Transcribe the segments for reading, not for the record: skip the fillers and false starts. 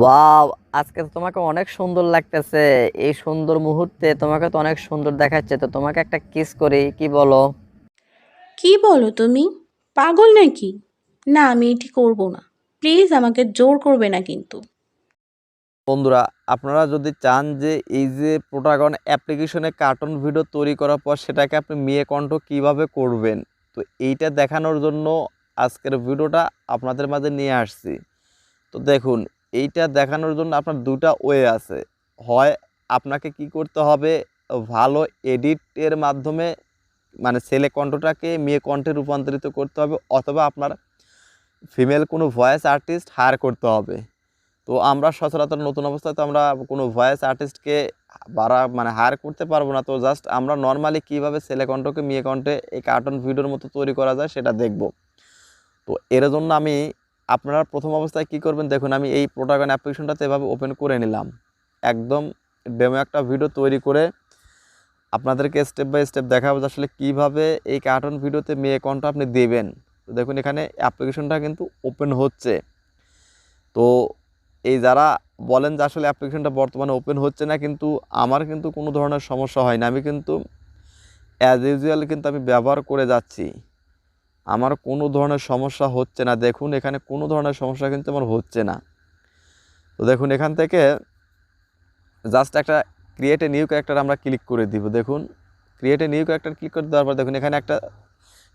Wow! আজকে তো তোমাকে অনেক সুন্দর লাগতেছে। এই সুন্দর মুহূর্তে তোমাকে তো অনেক সুন্দর দেখাচ্ছে। তো তোমাকে একটা কিস করি, কি বলো? কি বলো তুমি? পাগল নাকি? না, আমি এটি করব না। প্লিজ আমাকে জোর করবে না কিন্তু। বন্ধুরা, আপনারা যদি চান যে এই যে প্রোটাগন অ্যাপ্লিকেশনে কার্টুন ভিডিও তৈরি করার পর সেটাকে আপনি মেয়ে কণ্ঠ কিভাবে করবেন, তো এইটা দেখানোর জন্য আজকের ভিডিওটা আপনাদের মাঝে নিয়ে আসছি। তো দেখুন, এইটা দেখানোর জন্য আপনার দুটা ওয়ে আছে। হয় আপনাকে কি করতে হবে, ভালো এডিটের মাধ্যমে মানে ছেলে কণ্ঠটাকে মেয়ে কণ্ঠে রূপান্তরিত করতে হবে, অথবা আপনার ফিমেল কোনো ভয়েস আর্টিস্ট হায়ার করতে হবে। তো আমরা সচরাচর নতুন অবস্থায় তো আমরা কোনো ভয়েস আর্টিস্টকে হায়ার করতে পারবো না। তো জাস্ট আমরা নর্মালি কীভাবে ছেলে কণ্ঠকে মেয়ে কণ্ঠে এই কার্টুন ভিডিওর মতো তৈরি করা যায় সেটা দেখব। তো এর জন্য আপনারা প্রথম অবস্থায় কি করবেন, দেখুন আমি এই প্রোটাগন অ্যাপ্লিকেশনটাতে এভাবে ওপেন করে নিলাম। একদম ডেমো একটা ভিডিও তৈরি করে আপনাদেরকে স্টেপ বাই স্টেপ দেখাবো যে আসলে কীভাবে এই কার্টুন ভিডিওতে মেয়ে কণ্ঠ আপনি দেবেন। তো দেখুন, এখানে অ্যাপ্লিকেশনটা কিন্তু ওপেন হচ্ছে। তো এই যারা বলেন যে আসলে অ্যাপ্লিকেশনটা বর্তমানে ওপেন হচ্ছে না, কিন্তু আমার কিন্তু কোনো ধরনের সমস্যা হয় না। আমি কিন্তু অ্যাজ ইউজুয়াল কিন্তু আমি ব্যবহার করে যাচ্ছি, আমার কোনো ধরনের সমস্যা হচ্ছে না। দেখুন, এখানে কোনো ধরনের সমস্যা কিন্তু আমার হচ্ছে না। তো দেখুন, এখান থেকে জাস্ট একটা ক্রিয়েট এ নিউ ক্যারেক্টার আমরা ক্লিক করে দিব। দেখুন, create a new character click করে দেওয়ার পর দেখুন এখানে একটা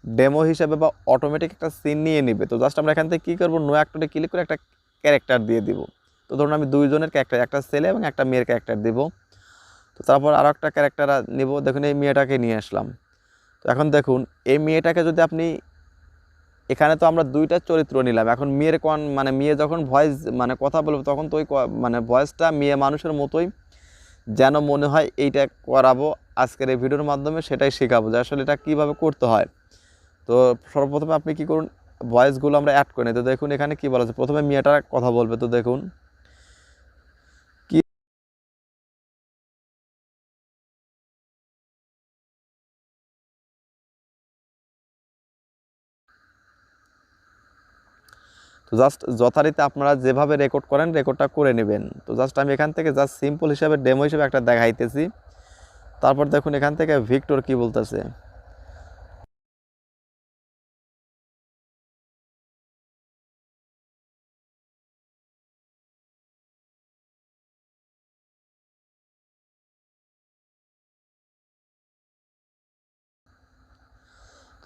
ডেমো হিসাবে বা অটোমেটিক একটা সিন নিয়ে নিবে। তো জাস্ট আমরা এখান থেকে কী করবো, নো অ্যাক্টরে ক্লিক করে একটা ক্যারেক্টার দিয়ে দিব। তো ধরুন আমি দুইজনের ক্যারেক্টার, একটা ছেলে এবং একটা মেয়ের ক্যারেক্টার দিব। তো তারপর আরও একটা ক্যারেক্টার নিব। দেখুন, এই মেয়েটাকে নিয়ে আসলাম। তো এখন দেখুন, এই মেয়েটাকে যদি আপনি, এখানে তো আমরা দুইটা চরিত্র নিলাম। এখন মেয়ে যখন ভয়েস কথা বলবে তখন তো ওই ভয়েসটা মেয়ে মানুষের মতোই যেন মনে হয়। এইটা করাবো আজকের এই ভিডিওর মাধ্যমে, সেটাই শেখাবো যে আসলে এটা কীভাবে করতে হয়। তো সর্বপ্রথমে আপনি কি করুন, ভয়েসগুলো আমরা অ্যাড করে নিই। তো দেখুন এখানে কি বলা আছে, প্রথমে মেয়েটা কথা বলবে। তো দেখুন কি, তো জাস্ট যথারীতি আপনারা যেভাবে রেকর্ড করেন রেকর্ডটা করে নেবেন। তো জাস্ট আমি এখান থেকে জাস্ট সিম্পল হিসাবে ডেমো হিসেবে একটা দেখাইতেছি। তারপর দেখুন এখান থেকে ভিক্টর কি বলতেছে।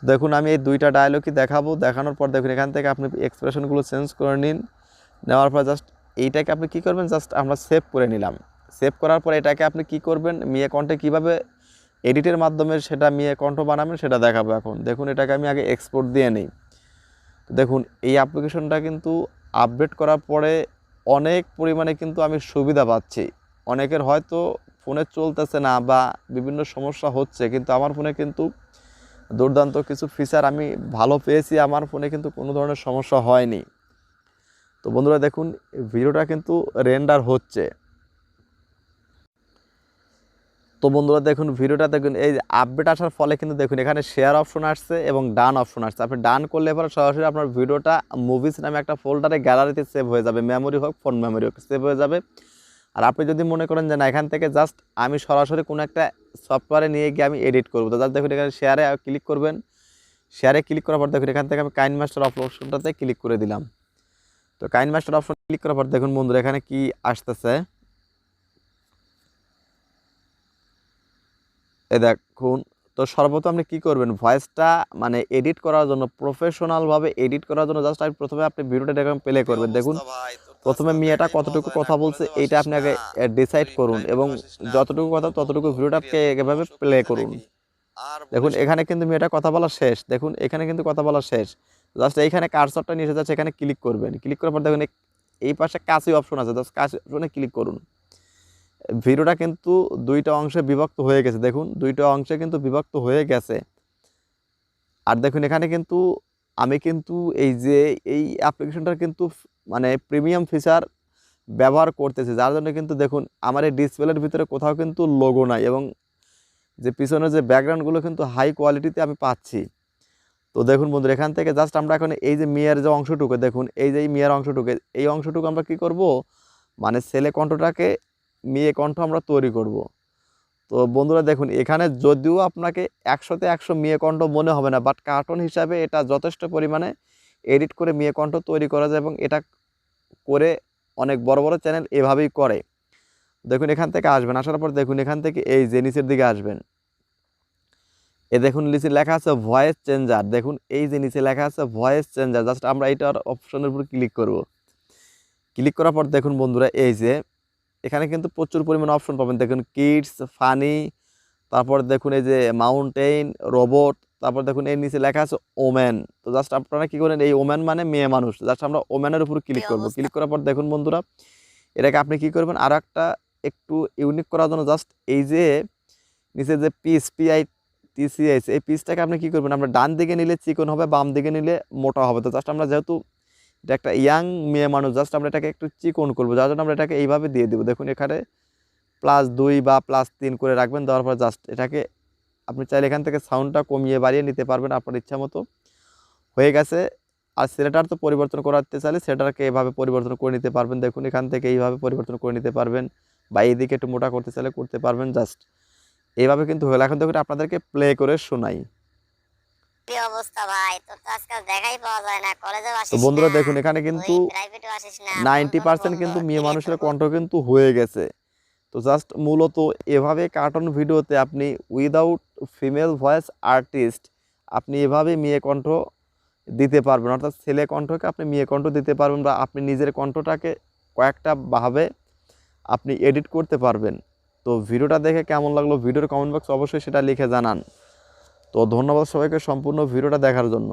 দেখুন আমি এই দুইটা ডায়লগই দেখাবো, দেখানোর পর দেখুন এখান থেকে আপনি এক্সপ্রেশনগুলো চেঞ্জ করে নিন। নেওয়ার পর জাস্ট এইটাকে আপনি কী করবেন, জাস্ট আমরা সেভ করে নিলাম। সেভ করার পর এটাকে আপনি কি করবেন, মেয়ে কণ্ঠে কীভাবে এডিটের মাধ্যমে সেটা মেয়ে কণ্ঠ বানাবেন সেটা দেখাবো। এখন দেখুন এটাকে আমি আগে এক্সপোর্ট দিয়ে নিই। দেখুন এই অ্যাপ্লিকেশনটা কিন্তু আপডেট করার পরে অনেক পরিমাণে কিন্তু আমি সুবিধা পাচ্ছি। অনেকের হয়তো ফোনে চলতেছে না বা বিভিন্ন সমস্যা হচ্ছে, কিন্তু আমার ফোনে কিন্তু দুর্দান্ত কিছু ফিচার আমি ভালো পেয়েছি। আমার ফোনে কিন্তু কোনো ধরনের সমস্যা হয়নি। তো বন্ধুরা দেখুন, ভিডিওটা কিন্তু রেন্ডার হচ্ছে। তো বন্ধুরা দেখুন, ভিডিওটা দেখুন, এই আপডেট আসার ফলে কিন্তু দেখুন এখানে শেয়ার অপশন আসছে এবং ডান অপশন আসছে। আপনি ডান করলে পরে সরাসরি আপনার ভিডিওটা মুভিস নামে একটা ফোল্ডারে গ্যালারিতে সেভ হয়ে যাবে, মেমোরি হোক ফোন মেমোরি হোক সেভ হয়ে যাবে। আর আপনি যদি মনে করেন যে না, এখান থেকে জাস্ট আমি সরাসরি কোনো একটা সফটওয়্যারে নিয়ে গিয়ে আমি এডিট করবো, তো জাস্ট দেখুন এখানে শেয়ারে ক্লিক করবেন। শেয়ারে ক্লিক করার পর দেখুন এখান থেকে আমি কাইন মাস্টার অপশনটাতে ক্লিক করে দিলাম। তো কাইন মাস্টার অপশন ক্লিক করার পর দেখুন বন্ধুরা এখানে কি আসতেছে, এ দেখুন। তো সর্বপ্রথম আপনি কী করবেন, ভয়েসটা এডিট করার জন্য, প্রফেশনালভাবে এডিট করার জন্য জাস্ট প্রথমে আপনি ভিডিওটা এরকম প্লে করবেন। দেখুন প্রথমে মেয়েটা কতটুকু কথা বলছে এইটা আপনি আগে ডিসাইড করুন, এবং যতটুকু কথা ততটুকু ভিডিওটাকে এভাবে প্লে করুন। দেখুন এখানে কিন্তু মেয়েটা কথা বলা শেষ। দেখুন এখানে কিন্তু কথা বলা শেষ। জাস্ট এইখানে কার্সরটা নিয়ে এসে যাচ্ছে, এখানে ক্লিক করবেন। ক্লিক করার পর দেখুন এই পাশে কাশি অপশন আছে, জাস্ট কাশি অপশনে ক্লিক করুন। ভিডিওটা কিন্তু দুইটা অংশে বিভক্ত হয়ে গেছে। দেখুন দুইটা অংশে কিন্তু বিভক্ত হয়ে গেছে। আর দেখুন এখানে কিন্তু আমি কিন্তু এই যে এই অ্যাপ্লিকেশনটার কিন্তু প্রিমিয়াম ফিচার ব্যবহার করতেছি, যার জন্য কিন্তু দেখুন আমার এই ডিসপ্লের ভিতরে কোথাও কিন্তু লোগো নাই, এবং যে পিছনের যে ব্যাকগ্রাউন্ডগুলো কিন্তু হাই কোয়ালিটিতে আমি পাচ্ছি। তো দেখুন বন্ধুরা, এখান থেকে জাস্ট আমরা এখন এই যে মেয়ের যে অংশটুকু, দেখুন এই যে মেয়ের অংশটুকু, এই অংশটুকু আমরা কি করব, মানে ছেলে কণ্ঠটাকে মেয়ে কণ্ঠ আমরা তৈরি করব। তো বন্ধুরা দেখুন, এখানে যদিও আপনাকে 100তে 100 মেয়ে কণ্ঠ মনে হবে না, বাট কার্টুন হিসাবে এটা যথেষ্ট পরিমাণে এডিট করে মেয়ে কণ্ঠ তৈরি করা যায়, এবং এটা করে অনেক বড় বড় চ্যানেল এভাবেই করে। দেখুন এখান থেকে আসবেন, আসার পর দেখুন এখান থেকে এই যে নিচের দিকে আসবেন, এ দেখুন নিচে লেখা আছে ভয়েস চেঞ্জার। দেখুন এই যে নিচে লেখা আছে ভয়েস চেঞ্জার, জাস্ট আমরা এইটার অপশনের উপর ক্লিক করব। ক্লিক করার পর দেখুন বন্ধুরা, এই যে এখানে কিন্তু প্রচুর পরিমাণে অপশন পাবেন। দেখুন কিডস, ফানি, তারপর দেখুন এই যে মাউন্টেন, রোবট, তারপর দেখুন এর নিচে লেখা আছে ওম্যান। তো জাস্ট আপনারা কি করেন, এই ওম্যান মানে মেয়ে মানুষ, জাস্ট আমরা ওম্যানের উপর ক্লিক করব। ক্লিক করার পর দেখুন বন্ধুরা, এটাকে আপনি কি করবেন, আর একটা একটু ইউনিক করার জন্য জাস্ট এই যে নিচে যে PITCS, এই পিসটাকে আপনি কি করবেন, আমরা ডান দিকে নিলে চিকন হবে, বাম দিকে নিলে মোটা হবে। তো জাস্ট আমরা যেহেতু এটা একটা ইয়াং মেয়ে মানুষ, জাস্ট আমরা এটাকে একটু চিকন করবো, যার জন্য আমরা এটাকে এইভাবে দিয়ে দেবো। দেখুন এখানে +2 বা +3 করে রাখবেন। দেওয়ার পর জাস্ট এটাকে আপনি চাইলে এখান থেকে সাউন্ডটা কমিয়ে বাড়িয়ে নিতে পারবেন আপনার ইচ্ছা মতো। হয়ে গেছে। আর সেটার তো পরিবর্তন করাতে চাইলে সেটাকে এভাবে পরিবর্তন করে নিতে পারবেন। দেখুন এখান থেকে এইভাবে পরিবর্তন করে নিতে পারবেন, বা এইদিকে একটু মোটা করতে চাইলে করতে পারবেন। জাস্ট এইভাবে কিন্তু হলো। এখন দেখুন আপনাদেরকে প্লে করে শোনাই। কি অবস্থা ভাই, তোর তো আজকাল দেখাই পাওয়া যায় না, কলেজেও তো আসিস বন্ধুরা না, দেখুন এখানে কিন্তু তুই প্রাইভেটেও আসিস না, 90% কিন্তু মেয়ে মানুষের কণ্ঠ কিন্তু হয়ে গেছে। তো জাস্ট মূলত এভাবে কার্টুন ভিডিওতে আপনি উইদাউট ফিমেল ভয়েস আর্টিস্ট আপনি এভাবে মেয়ে কণ্ঠ দিতে পারবেন, অর্থাৎ ছেলে কণ্ঠকে আপনি মেয়ে কণ্ঠ দিতে পারবেন, বা আপনি নিজের কণ্ঠটাকে কয়েকটা ভাবে আপনি এডিট করতে পারবেন। তো ভিডিওটা দেখে কেমন লাগলো, ভিডিওর কমেন্ট বক্স অবশ্যই সেটা লিখে জানান। তো ধন্যবাদ সবাইকে সম্পূর্ণ ভিডিওটা দেখার জন্য।